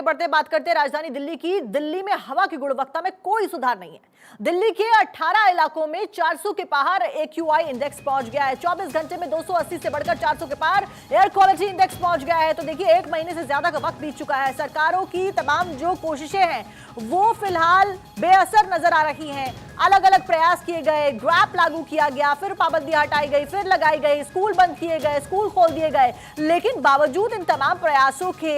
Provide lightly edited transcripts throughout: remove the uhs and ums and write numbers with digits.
बढ़ते बात करते हैं राजधानी दिल्ली की। दिल्ली में हवा की गुणवत्ता में कोई सुधार नहीं है। दिल्ली के 18 इलाकों में 400 के पार एक्यूआई इंडेक्स पहुंच गया है। 24 घंटे में 280 से बढ़कर 400 के पार एयर क्वालिटी इंडेक्स पहुंच गया है। तो देखिए, एक महीने से ज्यादा का वक्त बीत चुका है। सरकारों की तमाम जो कोशिशें हैं वो फिलहाल बेअसर नजर आ रही हैं। अलग अलग प्रयास किए गए, ग्रैप लागू किया गया, फिर पाबंदियां हटाई गई, फिर लगाई गई, स्कूल बंद किए गए, स्कूल खोल दिए गए, लेकिन बावजूद इन तमाम प्रयासों के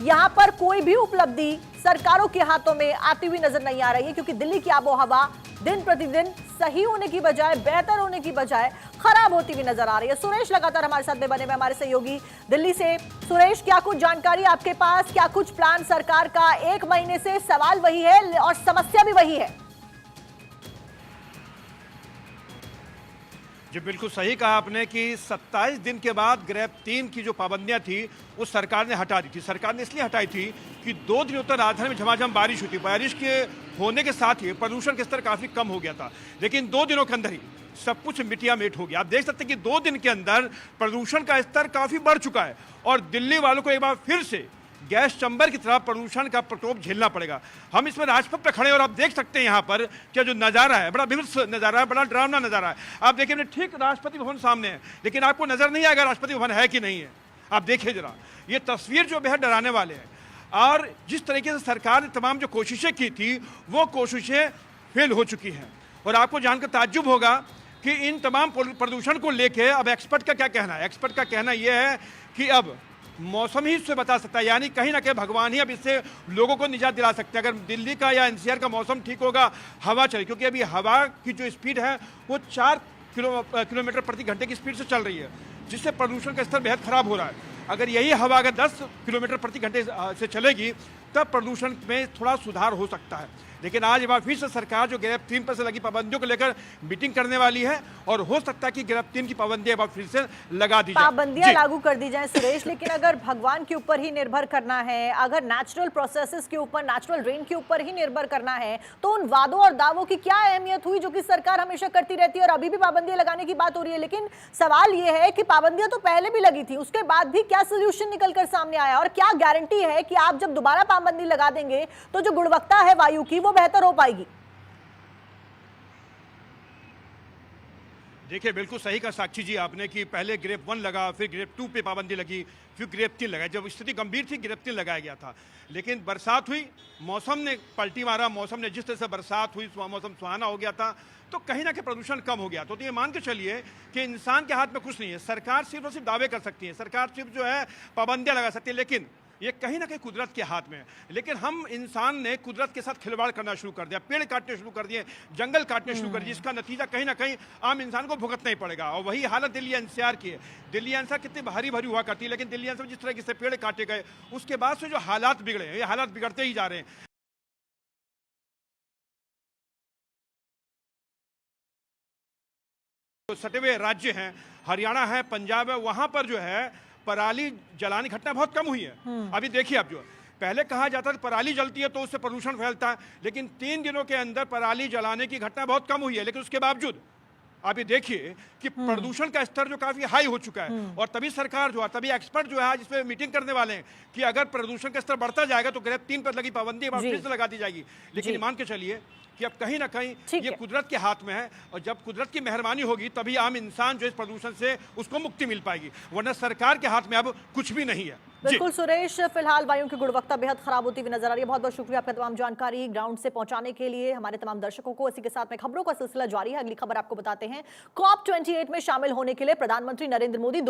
यहां पर कोई भी उपलब्धि सरकारों के हाथों में आती हुई नजर नहीं आ रही है, क्योंकि दिल्ली की आबोहवा दिन प्रतिदिन सही होने की बजाय, बेहतर होने की बजाय खराब होती हुई नजर आ रही है। सुरेश लगातार हमारे साथ में बने हुए, हमारे सहयोगी दिल्ली से। सुरेश, क्या कुछ जानकारी आपके पास, क्या कुछ प्लान सरकार का? एक महीने से सवाल वही है और समस्या भी वही है। जी बिल्कुल सही कहा आपने कि 27 दिन के बाद ग्रेप 3 की जो पाबंदियां थी वो सरकार ने हटा दी थी। सरकार ने इसलिए हटाई थी कि 2 दिनों तक राजधानी में झमाझम बारिश हुई थी। बारिश के होने के साथ ही प्रदूषण का स्तर काफी कम हो गया था, लेकिन 2 दिनों के अंदर ही सब कुछ मिटिया मिट हो गया। आप देख सकते हैं कि 2 दिन के अंदर प्रदूषण का स्तर काफी बढ़ चुका है और दिल्ली वालों को एक बार फिर से गैस चंबर की तरह प्रदूषण का प्रकोप झेलना पड़ेगा। हम इसमें राजपथ पर खड़े और आप देख सकते हैं यहाँ पर क्या जो नज़ारा है, बड़ा विभत्स नज़ारा है, बड़ा डरावना नज़ारा है। आप देखिए, हमने ठीक राष्ट्रपति भवन सामने है, लेकिन आपको नजर नहीं आएगा राष्ट्रपति भवन है कि नहीं है। आप देखिए जरा, ये तस्वीर जो बेहद डराने वाले हैं। और जिस तरीके से सरकार ने तमाम जो कोशिशें की थी वो कोशिशें फेल हो चुकी हैं। और आपको जानकर ताज्जुब होगा कि इन तमाम प्रदूषण को लेकर अब एक्सपर्ट का क्या कहना है। एक्सपर्ट का कहना यह है कि अब मौसम ही इससे बता सकता है, यानी कहीं ना कहीं भगवान ही अब इससे लोगों को निजात दिला सकते हैं। अगर दिल्ली का या एनसीआर का मौसम ठीक होगा, हवा चले, क्योंकि अभी हवा की जो स्पीड है वो 4 किलोमीटर प्रति घंटे की स्पीड से चल रही है, जिससे प्रदूषण का स्तर बेहद खराब हो रहा है। अगर यही हवा अगर 10 किलोमीटर प्रति घंटे से चलेगी तब प्रदूषण में थोड़ा सुधार हो सकता है। लेकिन आज एक बार फिर से सरकार जो ग्रेप 3 पर से लगी पाबंदियों को लेकर मीटिंग करने वाली है और हो सकता है कि ग्रेप 3 की पाबंदियां एक बार फिर से लगा दी जाए, पाबंदियां लागू कर दी जाए। सुरेश, लेकिन अगर भगवान के ऊपर ही निर्भर करना है, अगर नेचुरल प्रोसेसेस के ऊपर, नेचुरल रेन के ऊपर ही निर्भर करना है, तो उन वादों और दावों की क्या अहमियत हुई जो कि सरकार हमेशा करती रहती है और अभी भी पाबंदियां लगाने की बात हो रही है। लेकिन सवाल यह है कि पाबंदियां तो पहले भी लगी थी, उसके बाद भी क्या सोल्यूशन निकलकर सामने आया और क्या गारंटी है कि आप जब दोबारा पाबंदी लगा देंगे तो जो गुणवत्ता है वायु की वो बेहतर हो पाएगी? देखिए, बिल्कुल सही कहा साक्षी जी आपने कि पहले ग्रेप 1 लगा, फिर ग्रेप 2 पे पाबंदी लगी, फिर ग्रेप 3 लगा। जब स्थिति गंभीर थी ग्रेप 3 लगाया गया था, लेकिन बरसात हुई, मौसम ने पलटी मारा, मौसम ने जिस तरह से बरसात हुई, मौसम सुहाना हो गया था, तो कहीं ना कहीं प्रदूषण कम हो गया। तो ये मान के चलिए कि इंसान के हाथ में कुछ नहीं है। सरकार सिर्फ और सिर्फ दावे कर सकती है, सरकार सिर्फ जो है पाबंदियां लगा सकती है, लेकिन ये कहीं ना कहीं कुदरत के हाथ में है। लेकिन हम इंसान ने कुदरत के साथ खिलवाड़ करना शुरू कर दिया, पेड़ काटने शुरू कर दिए, जंगल काटने शुरू कर दिए, जिसका नतीजा कहीं ना कहीं आम इंसान को भुगतना ही पड़ेगा। और वही हालत दिल्ली एनसीआर की है। दिल्ली एनसीआर कितनी भारी भरी हुआ करती है, लेकिन दिल्ली एनसीआर जिस तरह से पेड़ काटे गए उसके बाद से जो हालात बिगड़े, ये हालात बिगड़ते ही जा रहे हैं। तो सटे हुए राज्य हैं, हरियाणा है, पंजाब है, वहां पर जो है पराली जलाने की घटना बहुत कम हुई है। अभी देखिए, आप जो पहले कहा जाता था पराली जलती है तो उससे प्रदूषण फैलता है, लेकिन 3 दिनों के अंदर पराली जलाने की घटना बहुत कम हुई है। लेकिन उसके बावजूद आप ये देखिए कि प्रदूषण का स्तर जो काफी हाई हो चुका है। और तभी सरकार जो है, तभी एक्सपर्ट जो है आज इस पे मीटिंग करने वाले हैं कि अगर प्रदूषण का स्तर बढ़ता जाएगा तो ग्रेप 3 पर लगी पाबंदी फिर से लगा दी जाएगी। लेकिन मान के चलिए कि अब कहीं ना कहीं ये कुदरत के हाथ में है, और जब कुदरत की मेहरबानी होगी तभी आम इंसान जो इस प्रदूषण से उसको मुक्ति मिल पाएगी, वरना सरकार के हाथ में अब कुछ भी नहीं है। बिल्कुल सुरेश, फिलहाल वायु की गुणवत्ता बेहद खराब होती हुई नजर आ रही है। बहुत बहुत शुक्रिया आपका तमाम जानकारी ग्राउंड से पहुंचाने के लिए हमारे तमाम दर्शकों को। इसी के साथ में खबरों का सिलसिला जारी है। अगली खबर आपको बताते हैं। COP28 में शामिल होने के लिए प्रधानमंत्री नरेंद्र मोदी